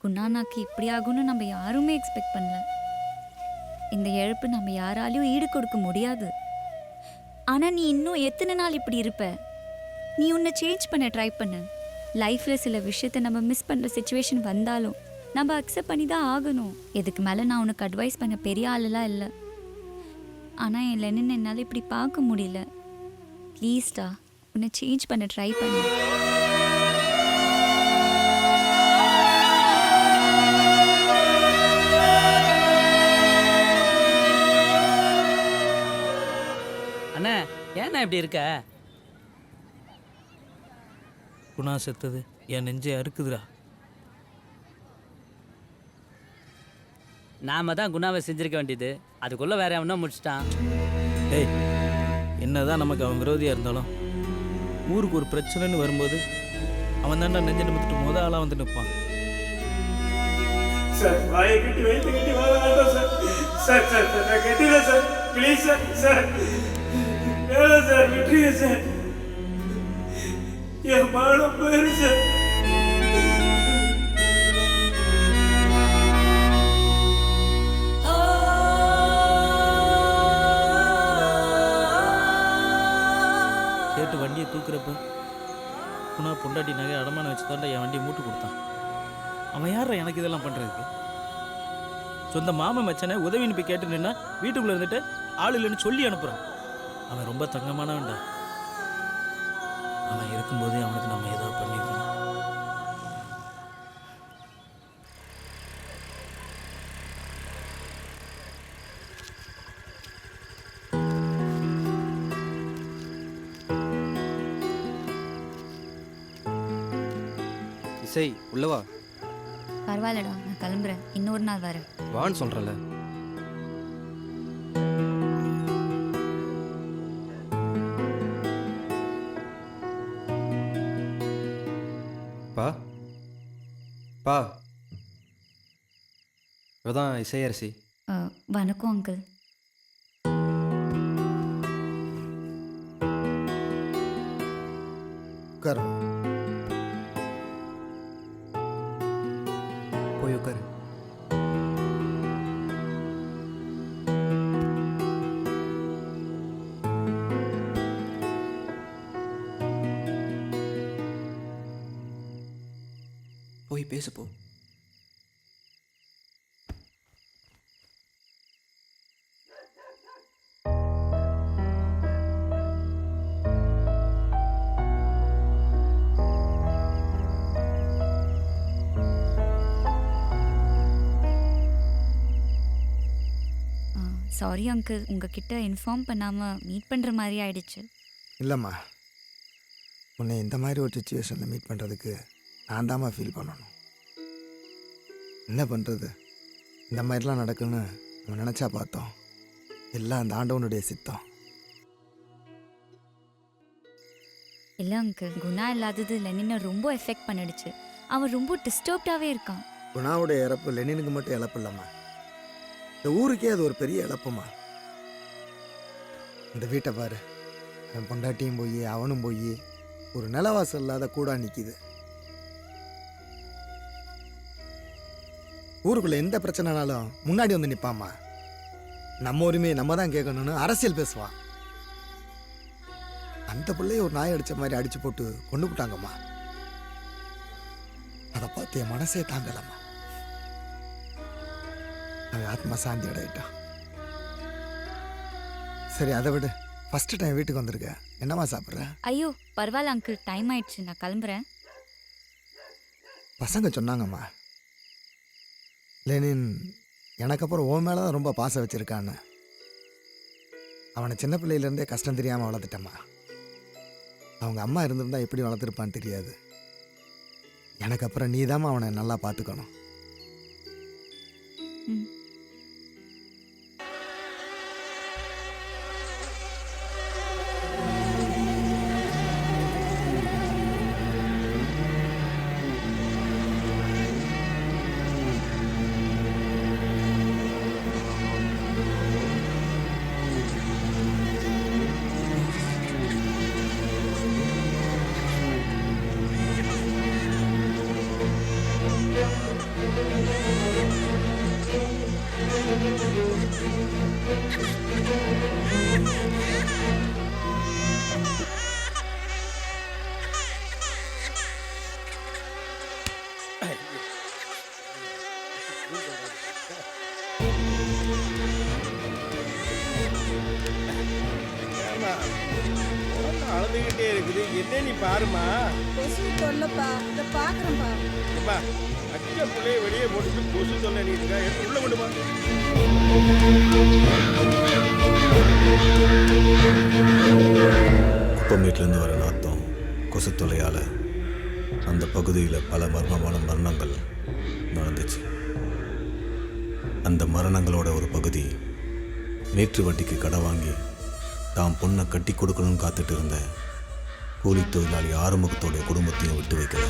குணானாக்கு இப்படி ஆகும்னு நம்ம யாருமே எக்ஸ்பெக்ட் பண்ணல. இந்த இழப்பு நம்ம யாராலையும் ஈடு கொடுக்க முடியாது. ஆனா நீ இன்னும் எத்தனை நாள் இப்படி இருப்ப? நீ உன்னை சேஞ்ச் பண்ண ட்ரை பண்ணு. லைஃப்ல சில விஷயத்தை நம்ம மிஸ் பண்ற சுச்சுவேஷன் வந்தாலும் நம்ம அக்செப்ட் பண்ணி தான் ஆகணும். இதுக்கு மேல நான் உனக்கு அட்வைஸ் பண்ண பெரிய ஆளெல்லாம் இல்லை. ஆனா என் லெனின் என்னால் இப்படி பார்க்க முடியல. ப்ளீஸ்டா, உன்னை சேஞ்ச் பண்ண ட்ரை பண்ணு. அண்ணா ஏண்ணா இப்படி இருக்க? குணா செத்தது என் நெஞ்சை அறுக்குதுடா. நாம தான் குணாவை செஞ்சிருக்க வேண்டியது, அதுக்குள்ள வேற எவனோ முடிச்சிட்டான். டேய், என்னதான் நமக்கு அவன் விரோதியாக இருந்தாலும் ஊருக்கு ஒரு பிரச்சனைன்னு வரும்போது அவன் தாண்டா நெஞ்சு நிமித்துட்டு ஆளாக வந்து நிற்பான். சார் வாயை கட்டி வைத்து கட்டி வாழ வேண்டாம் சார். சார் சார் சார் நான் கட்டிடுறேன் சார். Please sir. சார் வேணாம் சார், விட்டுருங்க சார். என் மானம் போயிரு சார். கேட்டு வண்டியை தூக்குறப்ப குணா பொண்டாட்டி நகை அடமான வச்சு தாண்டா என் வண்டியை மூட்டு கொடுத்தான். அவன் யாரா எனக்கு இதெல்லாம் பண்ணுறதுக்கு? சொந்த மாமன் மச்சனை உதவின்னு போய் கேட்டு நின்னா வீட்டுக்குள்ளே இருந்துட்டு ஆள் இல்லைன்னு சொல்லி அனுப்புகிறான். அவன் ரொம்ப தங்கமானவன்டா. அவன் இருக்கும்போதே அவனுக்கு நம்ம ஏதாவது பண்ணியிருக்கணும். இசை உள்ளவா. பரவாயில்லடா, நான் கிளம்புறேன். இன்னொரு நாள் வரேன். வான்னு சொல்கிறல. பா பா இவதான் இசையரசி. வணக்கம் அங்கிள். உட்காரு. போய் உட்காரு. போய் பேசு போ. சாரி அங்கிள், உங்ககிட்ட இன்ஃபார்ம் பண்ணாமல் மீட் பண்ணுற மாதிரி ஆயிடுச்சு. இல்லைம்மா, உன்னை இந்த மாதிரி ஒரு சுச்சுவேஷனில் மீட் பண்ணுறதுக்கு நான் தாம்மா ஃபீல் பண்ணணும். என்ன பண்ணுறது, இந்த மாதிரிலாம் நடக்குன்னு நம்ம நினச்சா பார்த்தோம். எல்லாம் அந்த ஆண்டவனுடைய சித்தம். இல்லை அங்கிள், குணா இல்லாதது லெனினை ரொம்ப எஃபெக்ட் பண்ணிடுச்சு. அவன் ரொம்ப டிஸ்டர்ப்டாகவே இருக்கான். குணாவுடைய இறப்பு லெனினுக்கு மட்டும் இழப்பு இல்லைம்மா, இந்த ஊருக்கே அது ஒரு பெரிய இழப்புமா. இந்த வீட்டை பாரு, அவன் பொண்டாட்டியும் போய் அவனும் போய் ஒரு நிலவாசல் இல்லாத கூடா நிற்கிது. ஊருக்குள்ள எந்த பிரச்சனைனாலும் முன்னாடி வந்து நிற்பாம்மா. நம்ம உரிமையை நம்ம தான் கேட்கணும்னு அரசியல் பேசுவான். அந்த பிள்ளைய ஒரு நாய் அடித்த மாதிரி அடிச்சு போட்டு கொண்டு விட்டாங்கம்மா. அதை பார்த்து என் மனசே தாங்கலாமா. அவன் ஆத்மா சாந்தி அடையிட்டான். சரி, அதை விடு. ஃபஸ்ட்டு டைம் வீட்டுக்கு வந்திருக்கேன், என்னம்மா சாப்பிட்ற? ஐயோ பரவாயில்ல அங்கிள், டைம் ஆயிடுச்சு, நான் கிளம்புறேன். பசங்க சொன்னாங்கம்மா, லெனின் எனக்கு அப்புறம் உன் மேலே தான் ரொம்ப பாசம் வச்சுருக்கான்னு. அவனை சின்ன பிள்ளையிலேருந்தே கஷ்டம் தெரியாமல் வளர்த்துட்டம்மா. அவங்க அம்மா இருந்திருந்தா எப்படி வளர்த்துருப்பான்னு தெரியாது. எனக்கு அப்புறம் நீ தாம்மா அவனை நல்லா பார்த்துக்கணும். ம். அழுதுகிட்டே இருக்குது. என்ன நீ பாருமா. கொசு தொல்லைப்பா, இதை பார்க்குறேன்ப்பா. அச்ச பிள்ளைய வெளியே போட்டுட்டு கொசு தொல்லை நீ இருக்கா, எடுத்து உள்ள கொண்டு போ. குப்பமேட்டிலேருந்து வர நாத்தம் கொசு தொல்லையால் அந்த பகுதியில் பல மர்மமான மரணங்கள் நடந்துச்சு. அந்த மரணங்களோட ஒரு பகுதி மேற்று வட்டிக்கு கடை வாங்கி தாம் பொண்ணை கட்டி கொடுக்கணும்னு காத்துட்டு இருந்த கூலி தொழிலாளி ஆறுமுகத்தோடைய குடும்பத்தையும் விட்டு வைக்கல.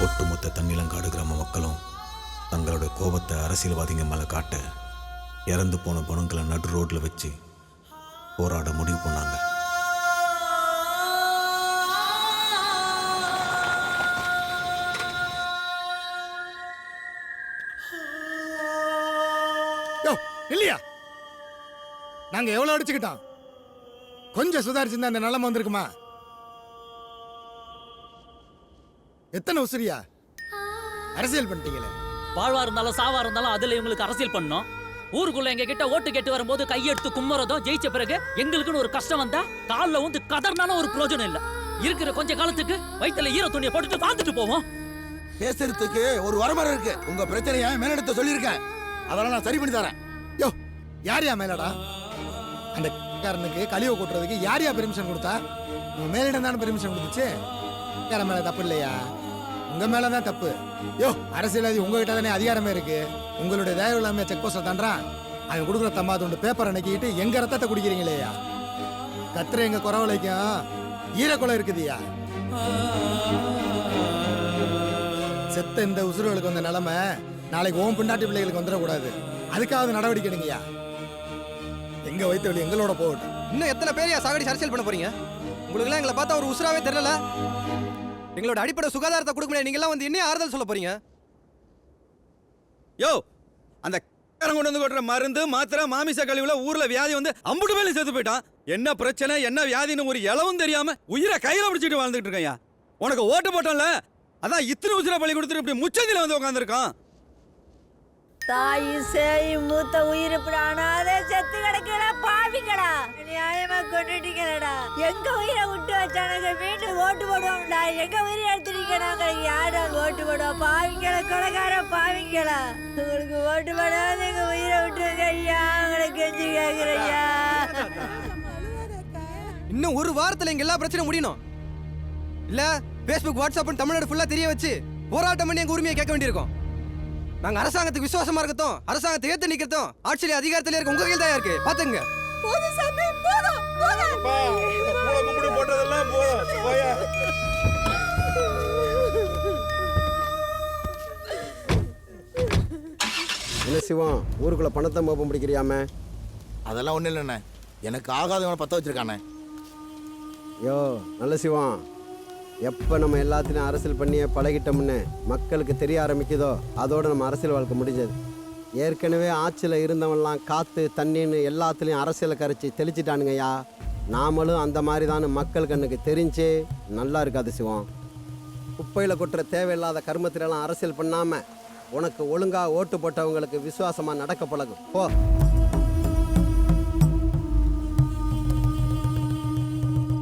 ஒட்டுமொத்த தன்னிலங்காடு கிராம மக்களும் தங்களுடைய கோபத்தை அரசியல்வாதிங்க மேலே காட்ட இறந்து போன பணங்களை நடு ரோட்டில் வச்சு போராட முடிவு பண்ணாங்க. இல்லையா நாங்க எவ்வளவு அடிச்சுக்கிட்டோம்? கொஞ்சம் சுதாரிச்சிருந்தா அந்த நிலைமை வந்திருக்குமா? எத்தனை உசிரியா அரசியல் பண்ணிட்டீங்களே. வாழ்வா இருந்தாலும் சாவா இருந்தாலும் அதுல இவங்களுக்கு அரசியல் பண்ணோம். ஊருக்குள்ள எங்க கிட்ட ஓட்டு கேட்டு வரும்போது கையெடுத்து கும்மறதும் ஜெயிச்ச பிறகு எங்களுக்குன்னு ஒரு கஷ்டம் வந்தா காலில் வந்து கதர்னாலும் ஒரு பிரயோஜனம் இல்ல. இருக்கிற கொஞ்ச காலத்துக்கு வயிற்றுல ஈர துணியை போட்டுட்டு வாழ்ந்துட்டு போவோம். பேசுறதுக்கு ஒரு வரமுறை இருக்கு. உங்க பிரச்சனையை மேலிடத்தை சொல்லியிருக்கேன், அதெல்லாம் நான் சரி பண்ணி தரேன். யோ யாரியா மேலடா? அந்த காரனுக்கு கழிவு கூட்டுறதுக்கு யாரியா பெர்மிஷன் கொடுத்தா? உங்க மேலிடம் தானே பெர்மிஷன் கொடுத்துச்சு. யார மேல தப்பு இல்லையா? உங்க மேலதான் தப்பு. யோ அரசியல்வாதி உங்ககிட்ட தானே அதிகாரமே இருக்கு. உங்களுடைய தயவு இல்லாம செக் போஸ்ட்ல தாண்டான் அவன் கொடுக்குற தம்மாது பேப்பர் அணைக்கிட்டு எங்க ரத்தத்தை குடிக்கிறீங்களேயா? கத்துற எங்க குறவலைக்கும் ஈரக்குலை இருக்குதுயா. செத்த இந்த உசுறுகளுக்கு வந்த நிலைமை நாளைக்கு ஓம் பிண்டாட்டி பிள்ளைகளுக்கு வந்துடக்கூடாது. அதுக்காவது நடவடிக்கை எடுங்கய்யா. எங்க வைத்த வழி எங்களோட போகட்டும். இன்னும் எத்தனை பேரையா சாகடி அரசியல் பண்ண போறீங்க? உங்களுக்குலாம் எங்களை பார்த்தா ஒரு உசுராவே தெரியல. எங்களோட அடிப்படை சுகாதாரத்தை கொடுக்க முடியாது. நீங்களாம் வந்து என்ன ஆறுதல் சொல்ல போறீங்க? யோ அந்த கொண்டு வந்து கொட்டுற மருந்து மாத்திரை மாமிச கழிவுல ஊர்ல வியாதி வந்து அம்புட்டு மேலே செத்து போயிட்டான். என்ன பிரச்சனை என்ன வியாதின்னு ஒரு இளவும் தெரியாம உயிரை கையில பிடிச்சிட்டு வாழ்ந்துட்டு இருக்கையா. உனக்கு ஓட்டு போட்டோம்ல, அதான் இத்தனை உசுரை பள்ளி கொடுத்துட்டு இப்படி முச்சந்தில வந்து உட்காந்துருக்கான். தாய் சேய் மூத்த உயிர் அனாதே செத்து கிடக்கடா பாவிக்கடா. நியாயமா கொண்டுட்டீங்களடா. எங்க உயிரை விட்டு வச்சானுங்க வீட்டுக்கு ஓட்டு போடுவோம்டா. எங்க உயிரை எடுத்துட்டீங்க. யாரா ஓட்டு போடுவோம்? பாவிங்களா கொலைகார பாவிங்களா. உங்களுக்கு ஓட்டு போடாத எங்க உயிரை விட்டுருங்க ஐயா. உங்களை கெஞ்சி கேக்குறையா. இன்னும் ஒரு வாரத்துல எங்க எல்லா பிரச்சனையும் முடியணும். இல்ல Facebook வாட்ஸ்அப் தமிழ்நாடு ஃபுல்லா தெரிய வச்சு போராட்டம் பண்ணி எங்க உரிமையை கேட்க வேண்டியிருக்கும். நாங்க அரசாங்கத்துக்கு விசுவாசமா இருக்கட்டும், அரசாங்கத்தை ஏத்து நிக்கிறதும் ஆட்சியில அதிகாரத்துல இருக்க உங்க கையில் தான் இருக்கு. பாத்துங்க. போட்டதெல்லாம் போதும் போயா. என்ன சிவம் ஊருக்குள்ள பணத்தை மோப்பம் பிடிக்கிறியாம? அதெல்லாம் ஒன்றும் இல்லைண்ணே, எனக்கு ஆகாதவனை பற்ற வச்சிருக்கானே. யோ நல்ல சிவம், எப்போ நம்ம எல்லாத்திலையும் அரசியல் பண்ணியே பழகிட்டோம்னு மக்களுக்கு தெரிய ஆரம்பிக்குதோ அதோடு நம்ம அரசியல் வாழ்க்கை முடிஞ்சது. ஏற்கனவே ஆட்சியில் இருந்தவன்லாம் காற்று தண்ணின்னு எல்லாத்துலேயும் அரசியலை கரைச்சி தெளிச்சிட்டானுங்கய்யா. நாமளும் அந்த மாதிரி தான் மக்கள் கண்ணுக்கு தெரிஞ்சு நல்லா இருக்காது சிவம். குப்பையில் கொட்டுற தேவையில்லாத கர்மத்திலலாம் அரசியல் பண்ணாம உனக்கு ஒழுங்கா ஓட்டு போட்டவங்களுக்கு விசுவாசமா நடக்க பழகும் போ.